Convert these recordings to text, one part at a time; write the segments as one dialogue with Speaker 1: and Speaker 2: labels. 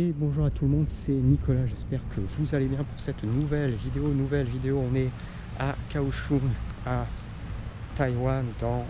Speaker 1: Et bonjour à tout le monde, c'est Nicolas, j'espère que vous allez bien pour cette nouvelle vidéo. On est à Kaohsiung, à Taïwan, dans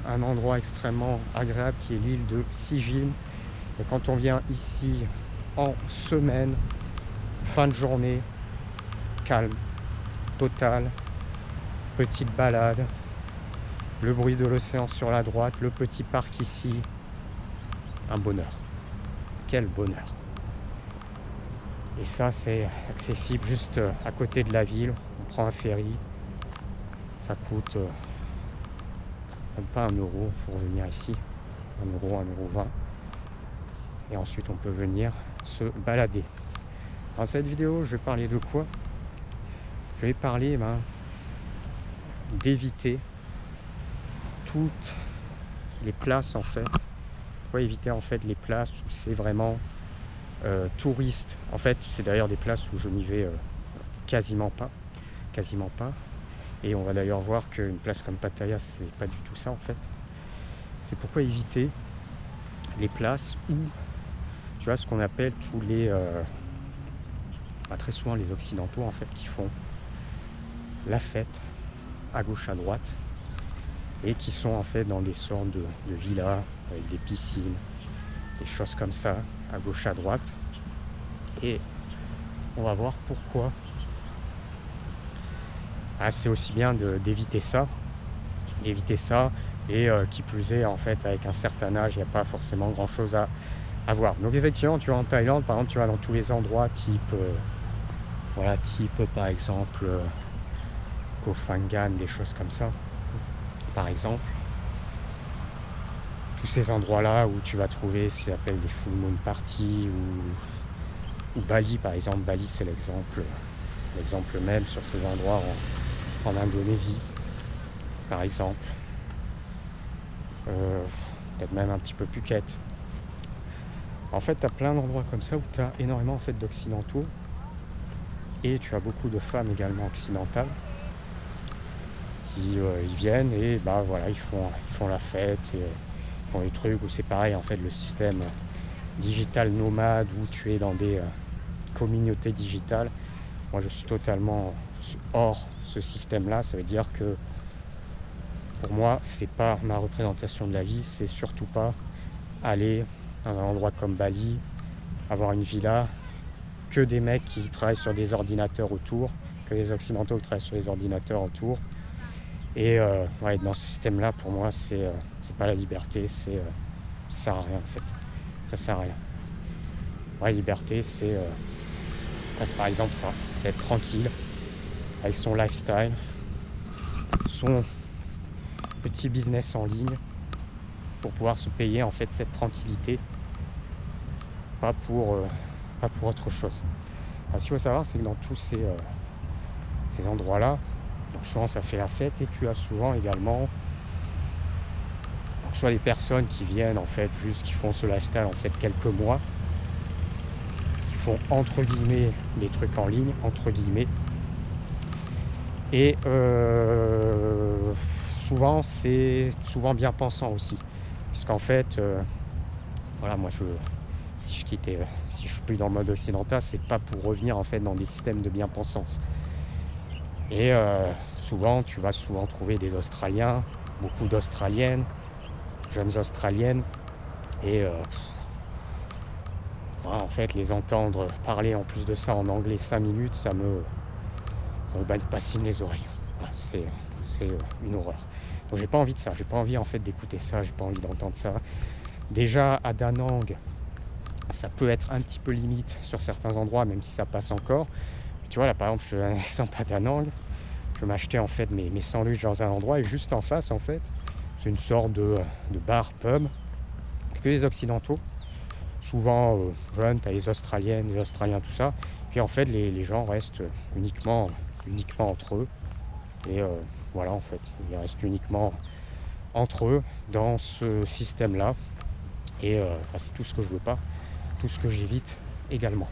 Speaker 1: un endroit extrêmement agréable qui est l'île de Sijin. Et quand on vient ici en semaine, fin de journée, calme, total, petite balade, le bruit de l'océan sur la droite, le petit parc ici, un bonheur. Quel bonheur! Et ça, c'est accessible juste à côté de la ville. On prend un ferry, ça coûte même pas 1 euro pour venir ici, 1 euro, 1,20 €. Et ensuite, on peut venir se balader. Dans cette vidéo, je vais parler de quoi? Je vais parler d'éviter toutes les places en fait. Pourquoi éviter en fait les places où c'est vraiment touriste? En fait, c'est d'ailleurs des places où je n'y vais quasiment pas. Et on va d'ailleurs voir qu'une place comme Pattaya, c'est pas du tout ça en fait. C'est pourquoi éviter les places où tu vois ce qu'on appelle tous les très souvent les occidentaux en fait qui font la fête à gauche à droite et qui sont en fait dans des sortes de villas avec des piscines, des choses comme ça à gauche à droite. Et on va voir pourquoi c'est aussi bien d'éviter ça et qui plus est en fait avec un certain âge il n'y a pas forcément grand chose à voir. Donc effectivement tu vas en Thaïlande par exemple, tu vas dans tous les endroits type par exemple Koh Phangan, des choses comme ça par exemple. Tous ces endroits là où tu vas trouver ce qu'on appelle des full moon parties ou Bali par exemple. Bali c'est l'exemple même sur ces endroits en Indonésie par exemple, peut-être même un petit peu Phuket. En fait tu as plein d'endroits comme ça où tu as énormément en fait d'occidentaux et tu as beaucoup de femmes également occidentales qui ils viennent et ils font la fête et ils font les trucs où c'est pareil en fait le système digital nomade où tu es dans des communautés digitales. Moi je suis totalement hors ce système là. Ça veut dire que pour moi c'est pas ma représentation de la vie. C'est surtout pas aller dans un endroit comme Bali, avoir une villa, que des mecs qui travaillent sur des ordinateurs autour, que les occidentaux qui travaillent sur les ordinateurs autour. Et dans ce système là pour moi c'est pas la liberté, ça sert à rien en fait. Ça sert à rien. La liberté c'est par exemple ça, c'est être tranquille avec son lifestyle, son petit business en ligne pour pouvoir se payer en fait cette tranquillité, pas pour autre chose. Alors, ce qu'il faut savoir c'est que dans tous ces endroits là, donc souvent ça fait la fête et tu as souvent également soit des personnes qui viennent en fait juste qui font ce lifestyle en fait quelques mois, qui font entre guillemets des trucs en ligne entre guillemets et souvent c'est bien pensant aussi puisqu'en fait moi si je suis plus dans le mode occidental, c'est pas pour revenir en fait dans des systèmes de bien-pensance. Et souvent tu vas trouver des Australiens, beaucoup d'Australiennes, jeunes Australiennes et en fait les entendre parler en plus de ça en anglais 5 minutes, ça me bassine les oreilles. Voilà, c'est une horreur. Donc j'ai pas envie de ça, j'ai pas envie en fait d'écouter ça, j'ai pas envie d'entendre ça. Déjà à Da Nang, ça peut être un petit peu limite sur certains endroits, même si ça passe encore. Tu vois là par exemple, je ne sens pas Da Nang, je m'achetais en fait mes sandwichs dans un endroit et juste en face en fait, c'est une sorte de bar pub que les occidentaux, souvent jeunes, t'as les Australiennes, les Australiens, tout ça. Puis en fait les gens restent uniquement entre eux et en fait ils restent uniquement entre eux dans ce système là et c'est tout ce que je veux pas, tout ce que j'évite également,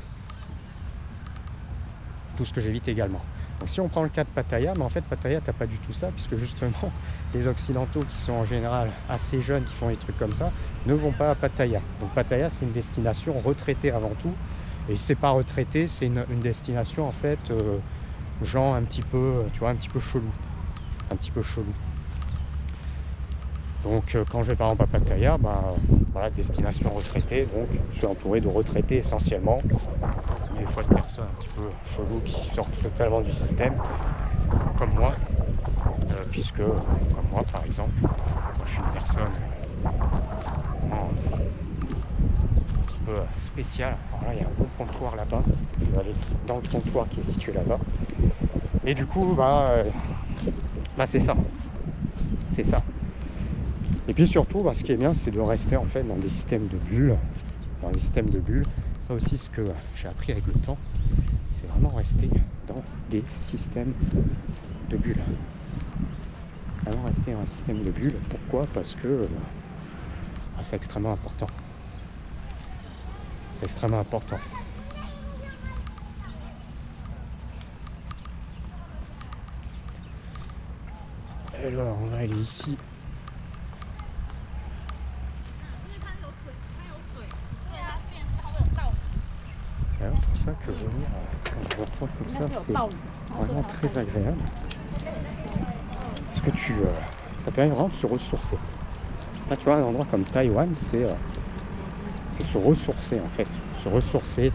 Speaker 1: Donc si on prend le cas de Pattaya, mais en fait Pattaya t'as pas du tout ça, puisque justement les occidentaux qui sont en général assez jeunes, qui font des trucs comme ça, ne vont pas à Pattaya. Donc Pattaya c'est une destination retraitée avant tout, et c'est pas retraité, c'est une destination en fait genre un petit peu, tu vois, un petit peu chelou, un petit peu chelou. Donc quand je vais par exemple à Pattaya, voilà, destination retraitée, donc je suis entouré de retraités essentiellement, des fois de personnes un petit peu cheloues qui sortent totalement du système, comme moi, puisque comme moi par exemple, moi je suis une personne vraiment un petit peu spéciale. Alors là il y a un bon comptoir là-bas, je vais aller dans le comptoir qui est situé là-bas, et du coup c'est ça, c'est ça. Et puis surtout, ce qui est bien, c'est de rester en fait dans des systèmes de bulles. Dans des systèmes de bulles. Ça aussi, ce que j'ai appris avec le temps, c'est vraiment rester dans des systèmes de bulles. Vraiment rester dans un système de bulles. Pourquoi? Parce que c'est extrêmement important. C'est extrêmement important. Alors, on va aller ici. C'est pour ça que venir dans un endroit comme ça, c'est vraiment très agréable. Parce que ça permet vraiment de se ressourcer. Là, tu vois, un endroit comme Taïwan, c'est se ressourcer en fait. Se ressourcer,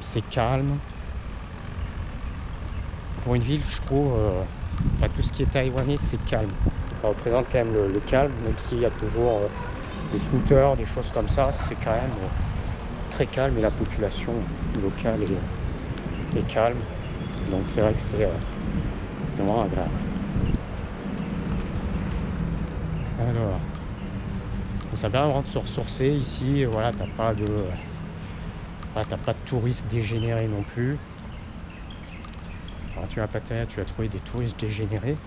Speaker 1: c'est calme. Pour une ville, je trouve, tout ce qui est taïwanais, c'est calme. Ça représente quand même le calme, même s'il y a toujours des scooters, des choses comme ça, c'est quand même très calme et la population locale est calme. Donc c'est vrai que c'est vraiment agréable. Alors, ça permet vraiment de se ressourcer ici. Voilà, t'as pas de touristes dégénérés non plus. Alors tu vas à Pattaya, tu vas trouver des touristes dégénérés,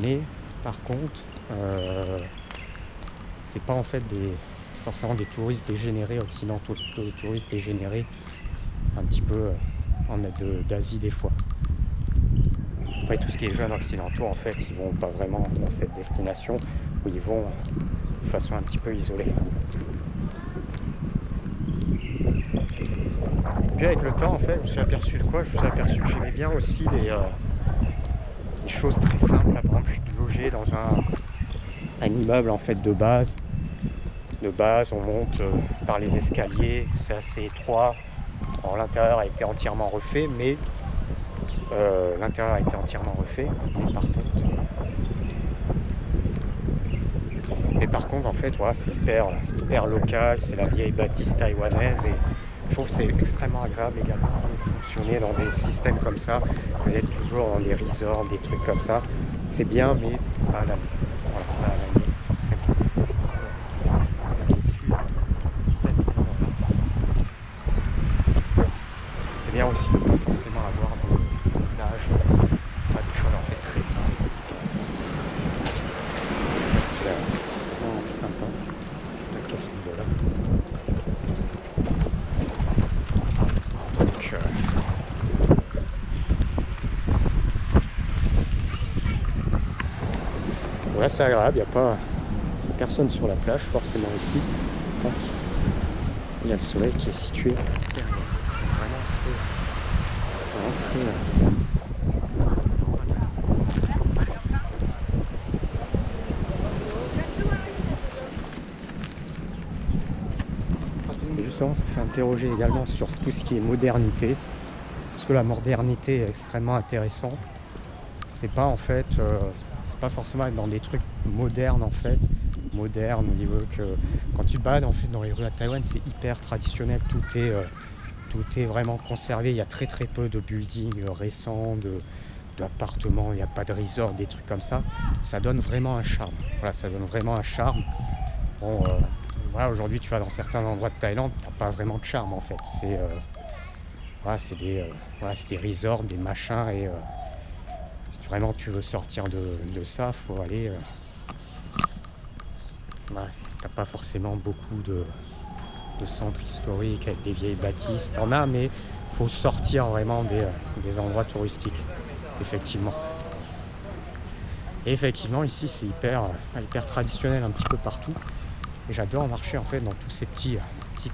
Speaker 1: mais par contre, c'est pas en fait forcément des touristes dégénérés occidentaux, plutôt des touristes dégénérés un petit peu d'Asie des fois. Après, tout ce qui est jeunes occidentaux, en fait, ils vont pas vraiment dans cette destination, où ils vont de façon un petit peu isolée. Et puis avec le temps, en fait, je me suis aperçu de quoi? Je me suis aperçu que j'aimais bien aussi les choses très simples. Par exemple, je suis logé dans un immeuble en fait de base. On monte par les escaliers, c'est assez étroit. Alors l'intérieur a été entièrement refait, mais par contre en fait voilà, c'est hyper local, c'est la vieille bâtisse taïwanaise, et je trouve que c'est extrêmement agréable également de fonctionner dans des systèmes comme ça, d'être toujours dans des resorts, des trucs comme ça. C'est bien, mais pas à l'année. Voilà, pas à l'année forcément. C'est bien aussi de ne pas forcément avoir de plage, des choses en fait très simples. C'est vraiment sympa à ce niveau-là. Donc, voilà, c'est agréable, il n'y a pas personne sur la plage forcément ici. Donc, il y a le soleil qui est situé derrière. Donc, vraiment, c'est vraiment très... Et justement, ça fait interroger également sur tout ce qui est modernité, parce que la modernité est extrêmement intéressante. C'est pas en fait, c'est pas forcément être dans des trucs modernes en fait, modernes au niveau que quand tu te balades en fait dans les rues à Taïwan, c'est hyper traditionnel, tout est vraiment conservé. Il y a très peu de buildings récents, d'appartements, il n'y a pas de resort, des trucs comme ça. Ça donne vraiment un charme. Voilà, ça donne vraiment un charme. Bon, voilà, aujourd'hui tu vas dans certains endroits de Thaïlande, t'as pas vraiment de charme en fait. C'est des resorts, des machins, et si vraiment tu veux sortir de ça, faut aller. T'as pas forcément beaucoup de centres historiques avec des vieilles bâtisses. T'en as, mais faut sortir vraiment des endroits touristiques, effectivement. Et effectivement, ici, c'est hyper traditionnel un petit peu partout. Et j'adore marcher en fait dans tous ces petits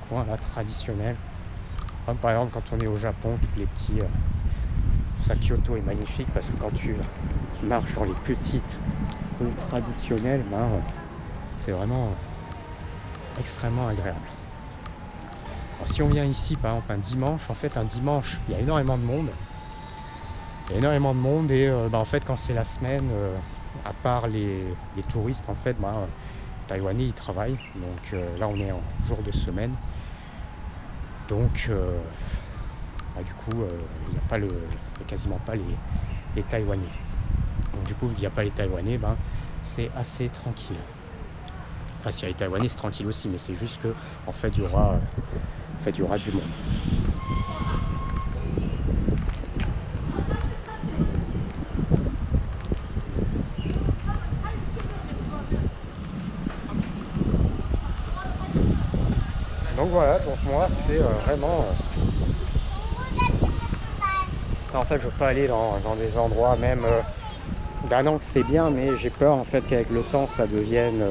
Speaker 1: coins là traditionnels. Comme par exemple quand on est au Japon, tous les petits. Pour ça, Kyoto est magnifique parce que quand tu marches dans les petites rues traditionnelles, c'est vraiment extrêmement agréable. Alors, si on vient ici par exemple un dimanche, il y a énormément de monde. Il y a énormément de monde et en fait quand c'est la semaine, à part les touristes en fait, Taïwanais ils travaillent. Donc là on est en jour de semaine. Donc du coup il n'y a quasiment pas les Taïwanais. Donc du coup vu qu'il n'y a pas les Taïwanais, c'est assez tranquille. Enfin s'il y a les Taïwanais c'est tranquille aussi, mais c'est juste que en fait il y aura du monde. Donc voilà, donc moi c'est vraiment... En fait je veux pas aller dans des endroits même... Da Nang c'est bien, mais j'ai peur en fait qu'avec le temps ça devienne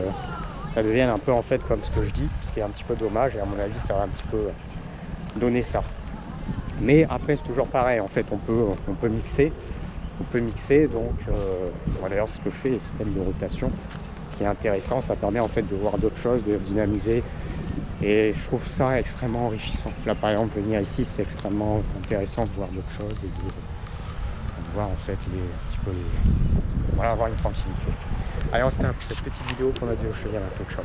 Speaker 1: un peu en fait comme ce que je dis, ce qui est un petit peu dommage, et à mon avis ça va un petit peu donner ça. Mais après c'est toujours pareil, en fait on peut mixer. Donc d'ailleurs ce que je fais, les systèmes de rotation, ce qui est intéressant, ça permet en fait de voir d'autres choses, de dynamiser, et je trouve ça extrêmement enrichissant. Là par exemple venir ici c'est extrêmement intéressant de voir d'autres choses et de voir en fait voilà, avoir une tranquillité. Allez, on se tape cette petite vidéo qu'on a dit au Chevalier. Ciao ciao.